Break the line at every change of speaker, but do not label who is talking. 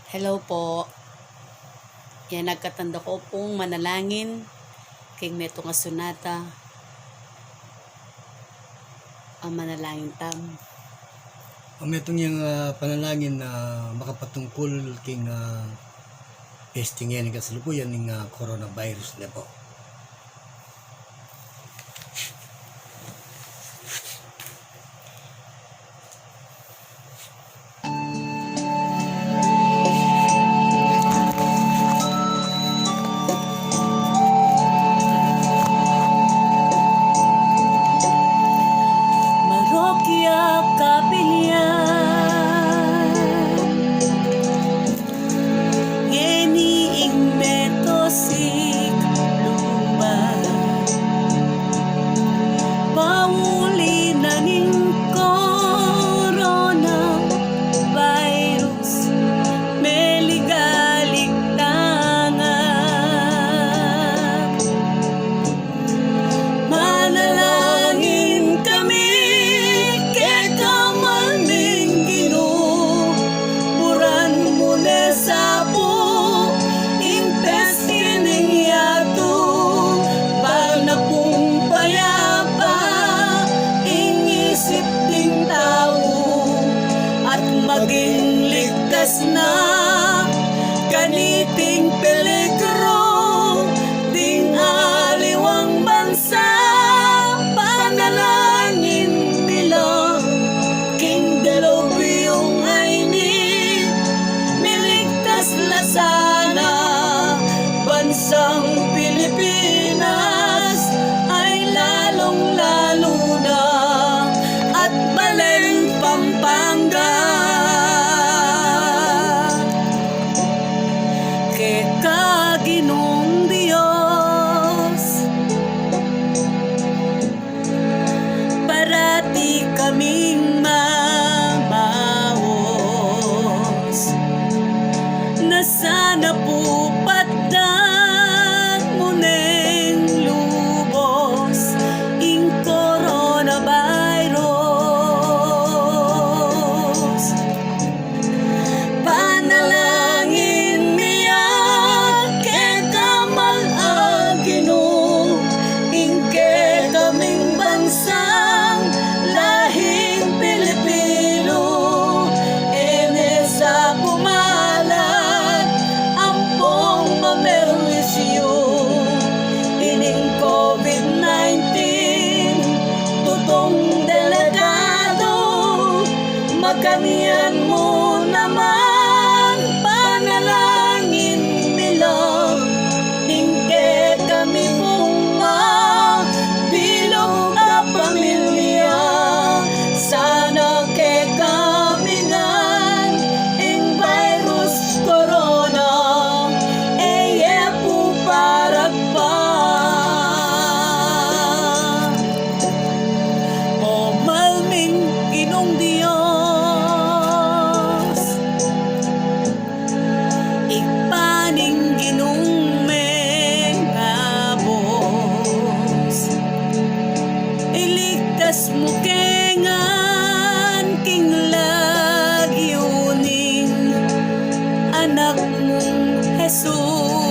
Hello po. Yan nagkatanda ko pong manalangin kay meto nga sunata ang manalangin tam.
Ang metong yung panalangin na makapatungkol king testing yan ng kasalukuyan ng coronavirus na po.
Marokya kapilyan Yeni ing metosik lumba Pauli na ning corona virus Meligalik tangan Manalangin kami maging ligtas na kaniting peligro ding aliwang bansa panalangin nila king delobiyong ay ni miligtas la sana bansang Pilipinas ay lalong lalo na at Baleng Pampanga Ginong Diyos parati kaming mamaos na sana po patdan mo neng lubos ing coronavirus panalangin Magkanian mo naman panalangin nila Hingke kami pong bilog na pamilya Sana ke kami ngan ing virus corona Eye po paragpa O malming Ginong Diyos iligtas mo kengan king lagyuning anak mong Jesus